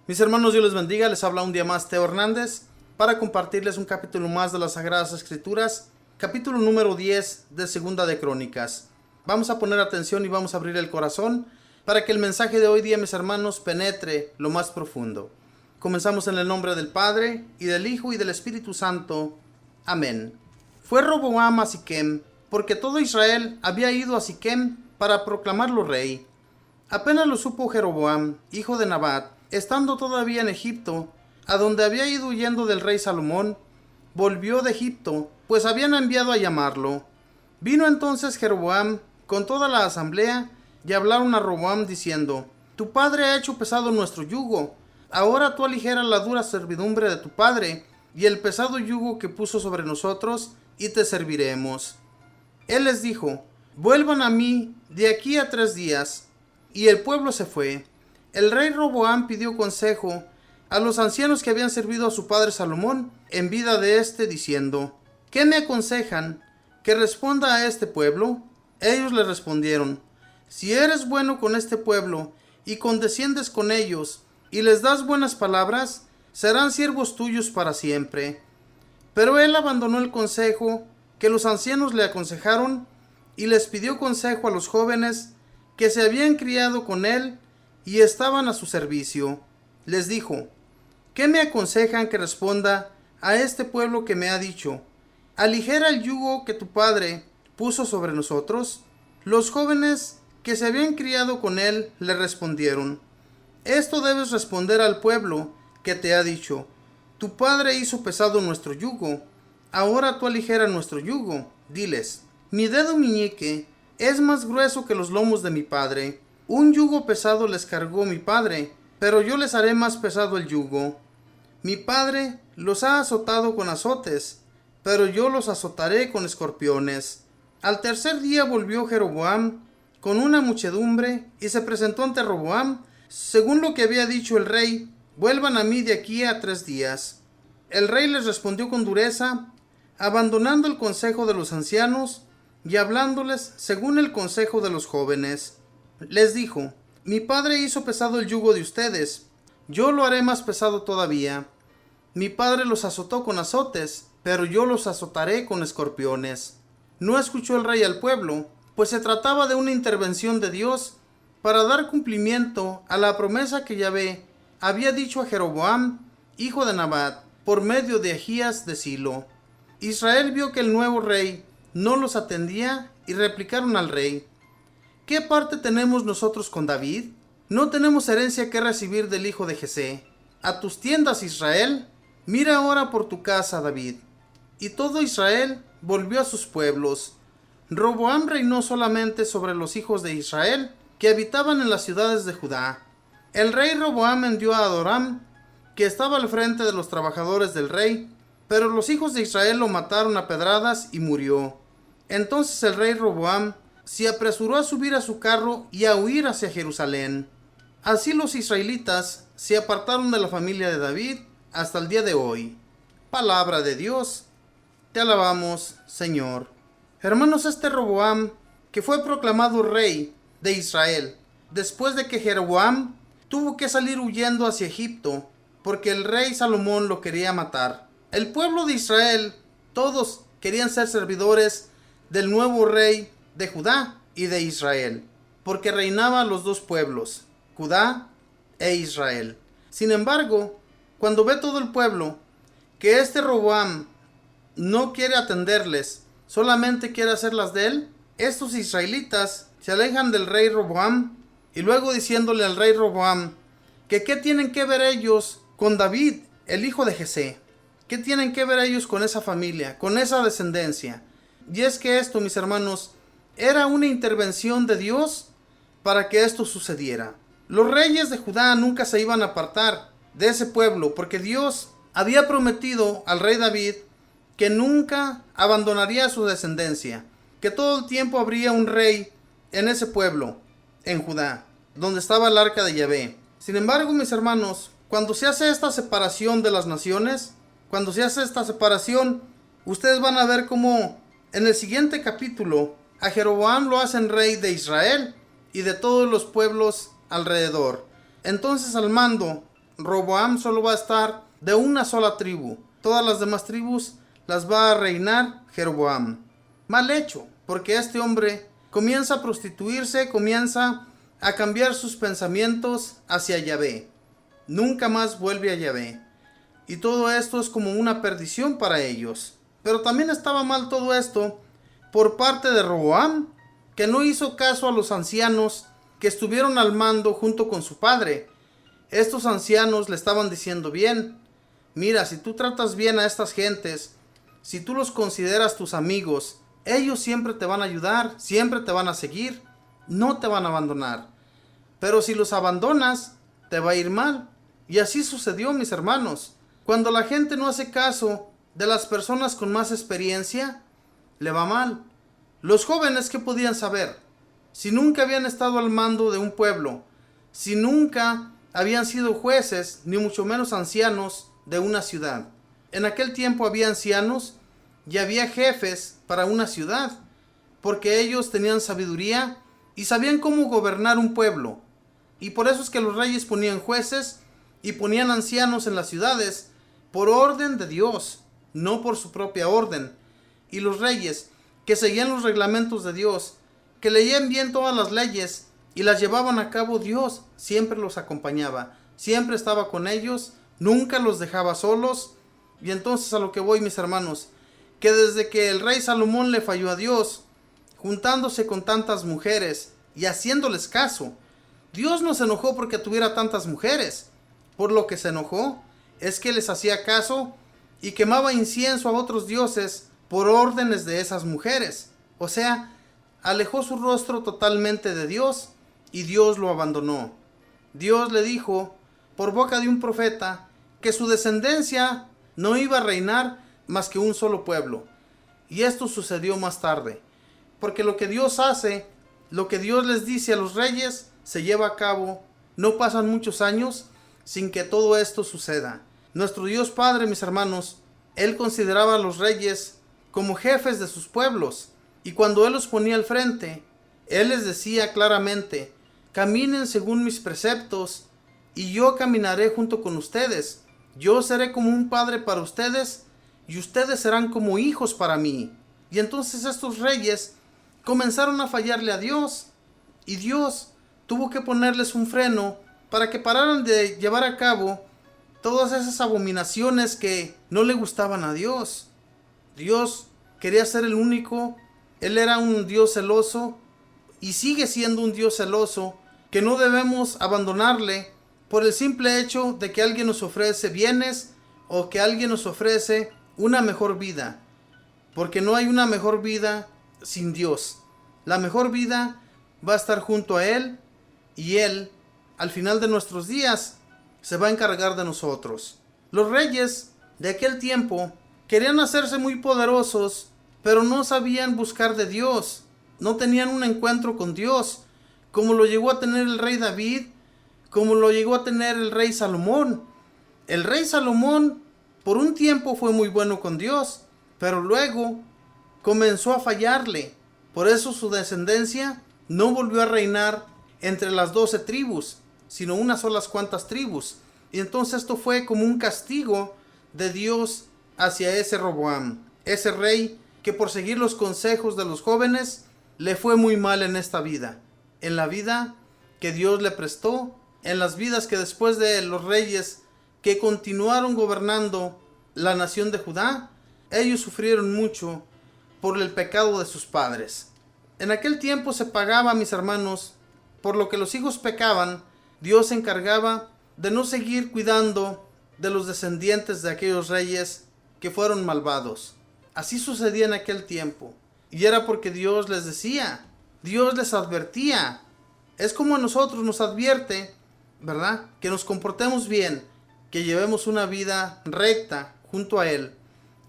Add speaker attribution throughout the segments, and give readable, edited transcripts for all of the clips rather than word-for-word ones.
Speaker 1: Mis hermanos, Dios les bendiga. Les habla un día más Teo Hernández para compartirles un capítulo más de las Sagradas Escrituras, capítulo número 10 de Segunda de Crónicas. Vamos a poner atención y vamos a abrir el corazón para que el mensaje de hoy día, mis hermanos, penetre lo más profundo. Comenzamos en el nombre del Padre, y del Hijo, y del Espíritu Santo. Amén. Fue Roboam a Siquem, porque todo Israel había ido a Siquem para proclamarlo rey. Apenas lo supo Jeroboam, hijo de Nabat, estando todavía en Egipto, a donde había ido huyendo del rey Salomón, volvió de Egipto, pues habían enviado a llamarlo. Vino entonces Jeroboam con toda la asamblea, y hablaron a Roboam diciendo: Tu padre ha hecho pesado nuestro yugo, ahora tú aligera la dura servidumbre de tu padre, y el pesado yugo que puso sobre nosotros, y te serviremos. Él les dijo: Vuelvan a mí de aquí a 3 días. Y el pueblo se fue. El rey Roboam pidió consejo a los ancianos que habían servido a su padre Salomón en vida de éste, diciendo: ¿Qué me aconsejan que responda a este pueblo? Ellos le respondieron: Si eres bueno con este pueblo y condesciendes con ellos y les das buenas palabras, serán siervos tuyos para siempre. Pero él abandonó el consejo que los ancianos le aconsejaron y les pidió consejo a los jóvenes que se habían criado con él y estaban a su servicio. Les dijo: ¿Qué me aconsejan que responda a este pueblo que me ha dicho: Aligera el yugo que tu padre puso sobre nosotros? Los jóvenes que se habían criado con él le respondieron: Esto debes responder al pueblo que te ha dicho: Tu padre hizo pesado nuestro yugo, ahora tú aligera nuestro yugo. Diles: Mi dedo meñique es más grueso que los lomos de mi padre. Un yugo pesado les cargó mi padre, pero yo les haré más pesado el yugo. Mi padre los ha azotado con azotes, pero yo los azotaré con escorpiones. Al tercer día volvió Jeroboam con una muchedumbre y se presentó ante Roboam, según lo que había dicho el rey: Vuelvan a mí de aquí a 3 días. El rey les respondió con dureza, abandonando el consejo de los ancianos y hablándoles según el consejo de los jóvenes. Les dijo: Mi padre hizo pesado el yugo de ustedes, yo lo haré más pesado todavía. Mi padre los azotó con azotes, pero yo los azotaré con escorpiones. No escuchó el rey al pueblo, pues se trataba de una intervención de Dios para dar cumplimiento a la promesa que Yahvé había dicho a Jeroboam, hijo de Nabat, por medio de Ahías de Silo. Israel vio que el nuevo rey no los atendía y replicaron al rey: ¿Qué parte tenemos nosotros con David? No tenemos herencia que recibir del hijo de Jesé. A tus tiendas, Israel. Mira ahora por tu casa, David. Y todo Israel volvió a sus pueblos. Roboam reinó solamente sobre los hijos de Israel que habitaban en las ciudades de Judá. El rey Roboam envió a Adoram, que estaba al frente de los trabajadores del rey, pero los hijos de Israel lo mataron a pedradas y murió. Entonces el rey Roboam se apresuró a subir a su carro y a huir hacia Jerusalén. Así los israelitas se apartaron de la familia de David hasta el día de hoy. Palabra de Dios. Te alabamos, Señor. Hermanos, este Roboam, que fue proclamado rey de Israel, después de que Jeroboam tuvo que salir huyendo hacia Egipto, porque el rey Salomón lo quería matar. El pueblo de Israel, todos querían ser servidores del nuevo rey de Judá y de Israel, porque reinaban los dos pueblos, Judá e Israel. Sin embargo, cuando ve todo el pueblo que este Roboam no quiere atenderles, solamente quiere hacerlas de él, estos israelitas se alejan del rey Roboam y luego diciéndole al rey Roboam que qué tienen que ver ellos con David, el hijo de Jesé. ¿Qué tienen que ver ellos con esa familia, con esa descendencia? Y es que esto, mis hermanos, era una intervención de Dios para que esto sucediera. Los reyes de Judá nunca se iban a apartar de ese pueblo, porque Dios había prometido al rey David que nunca abandonaría a su descendencia, que todo el tiempo habría un rey en ese pueblo, en Judá, donde estaba el arca de Yahvé. Sin embargo, mis hermanos, cuando se hace esta separación de las naciones, cuando se hace esta separación, ustedes van a ver cómo en el siguiente capítulo a Jeroboam lo hacen rey de Israel y de todos los pueblos alrededor. Entonces, al mando Roboam solo va a estar de una sola tribu. Todas las demás tribus las va a reinar Jeroboam. Mal hecho, porque este hombre comienza a prostituirse, comienza a cambiar sus pensamientos hacia Yahvé. Nunca más vuelve a Yahvé. Y todo esto es como una perdición para ellos. Pero también estaba mal todo esto por parte de Roboam, que no hizo caso a los ancianos que estuvieron al mando junto con su padre. Estos ancianos le estaban diciendo bien: mira, si tú tratas bien a estas gentes, si tú los consideras tus amigos, ellos siempre te van a ayudar, siempre te van a seguir, no te van a abandonar. Pero si los abandonas, te va a ir mal. Y así sucedió, mis hermanos. Cuando la gente no hace caso de las personas con más experiencia, le va mal. Los jóvenes, ¿qué podían saber? Si nunca habían estado al mando de un pueblo, si nunca habían sido jueces, ni mucho menos ancianos de una ciudad. En aquel tiempo había ancianos y había jefes para una ciudad, porque ellos tenían sabiduría y sabían cómo gobernar un pueblo. Y por eso es que los reyes ponían jueces y ponían ancianos en las ciudades por orden de Dios, no por su propia orden. Y los reyes que seguían los reglamentos de Dios, que leían bien todas las leyes y las llevaban a cabo, Dios siempre los acompañaba, siempre estaba con ellos, nunca los dejaba solos. Y entonces a lo que voy, mis hermanos, que desde que el rey Salomón le falló a Dios, juntándose con tantas mujeres y haciéndoles caso, Dios no se enojó porque tuviera tantas mujeres. Por lo que se enojó es que les hacía caso y quemaba incienso a otros dioses por órdenes de esas mujeres. O sea, alejó su rostro totalmente de Dios y Dios lo abandonó. Dios le dijo por boca de un profeta que su descendencia no iba a reinar más que un solo pueblo. Y esto sucedió más tarde, porque lo que Dios hace, lo que Dios les dice a los reyes, se lleva a cabo. No pasan muchos años sin que todo esto suceda. Nuestro Dios Padre, mis hermanos, Él consideraba a los reyes como jefes de sus pueblos, y cuando Él los ponía al frente, Él les decía claramente: caminen según mis preceptos, y yo caminaré junto con ustedes. Yo seré como un padre para ustedes, y ustedes serán como hijos para mí. Y entonces estos reyes comenzaron a fallarle a Dios, y Dios tuvo que ponerles un freno para que pararan de llevar a cabo todas esas abominaciones que no le gustaban a Dios. Dios quería ser el único. Él era un Dios celoso y sigue siendo un Dios celoso que no debemos abandonarle por el simple hecho de que alguien nos ofrece bienes o que alguien nos ofrece una mejor vida, porque no hay una mejor vida sin Dios. La mejor vida va a estar junto a Él, y Él, al final de nuestros días, se va a encargar de nosotros. Los reyes de aquel tiempo querían hacerse muy poderosos, pero no sabían buscar de Dios, no tenían un encuentro con Dios, como lo llegó a tener el rey David, como lo llegó a tener el rey Salomón. El rey Salomón por un tiempo fue muy bueno con Dios, pero luego comenzó a fallarle. Por eso su descendencia no volvió a reinar entre las 12 tribus, sino unas solas cuantas tribus. Y entonces esto fue como un castigo de Dios hacia ese Roboam, ese rey que por seguir los consejos de los jóvenes le fue muy mal en esta vida, en la vida que Dios le prestó, en las vidas que después de los reyes que continuaron gobernando la nación de Judá, ellos sufrieron mucho por el pecado de sus padres. En aquel tiempo se pagaba, mis hermanos, por lo que los hijos pecaban. Dios se encargaba de no seguir cuidando de los descendientes de aquellos reyes que fueron malvados. Así sucedía en aquel tiempo. Y era porque Dios les decía, Dios les advertía. Es como a nosotros nos advierte, ¿verdad? Que nos comportemos bien, que llevemos una vida recta junto a Él,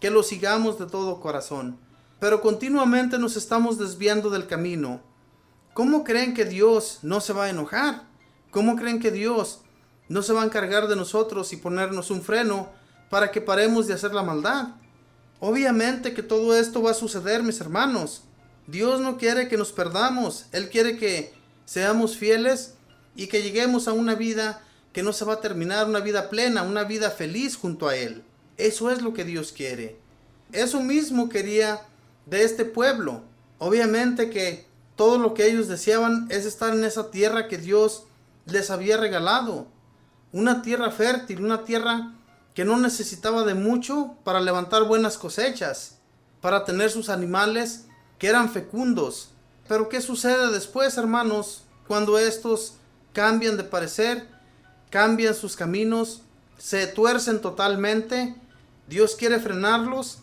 Speaker 1: que lo sigamos de todo corazón. Pero continuamente nos estamos desviando del camino. ¿Cómo creen que Dios no se va a enojar? ¿Cómo creen que Dios no se va a encargar de nosotros y ponernos un freno para que paremos de hacer la maldad? Obviamente que todo esto va a suceder, mis hermanos. Dios no quiere que nos perdamos. Él quiere que seamos fieles y que lleguemos a una vida que no se va a terminar una vida plena, una vida feliz junto a Él. Eso es lo que Dios quiere. Eso mismo quería de este pueblo. Obviamente que todo lo que ellos deseaban es estar en esa tierra que Dios les había regalado. Una tierra fértil, una tierra que no necesitaba de mucho para levantar buenas cosechas, para tener sus animales que eran fecundos. Pero ¿qué sucede después, hermanos? Cuando estos cambian de parecer, cambian sus caminos, se tuercen totalmente, Dios quiere frenarlos,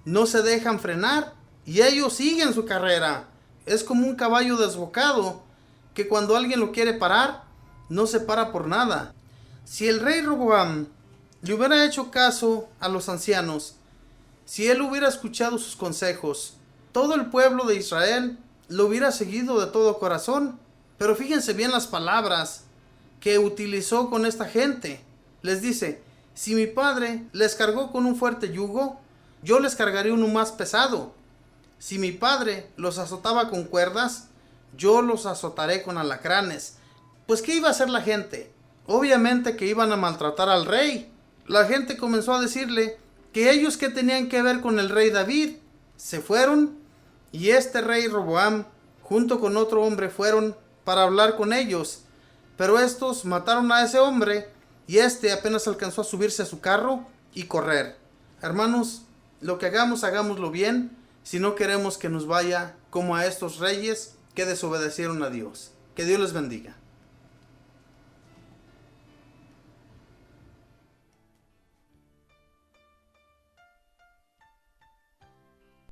Speaker 1: no se dejan frenar y ellos siguen su carrera. Es como un caballo desbocado que cuando alguien lo quiere parar, no se para por nada. Si el rey Roboam le hubiera hecho caso a los ancianos, si él hubiera escuchado sus consejos, todo el pueblo de Israel lo hubiera seguido de todo corazón. Pero fíjense bien las palabras que utilizó con esta gente. Les dice: si mi padre les cargó con un fuerte yugo, yo les cargaré uno más pesado. Si mi padre los azotaba con cuerdas, yo los azotaré con alacranes. Pues ¿qué iba a hacer la gente? Obviamente que iban a maltratar al rey. La gente comenzó a decirle que ellos qué tenían que ver con el rey David. Se fueron y este rey Roboam junto con otro hombre fueron para hablar con ellos. Pero estos mataron a ese hombre y este apenas alcanzó a subirse a su carro y correr. Hermanos, lo que hagamos, hagámoslo bien, si no queremos que nos vaya como a estos reyes que desobedecieron a Dios. Que Dios les bendiga.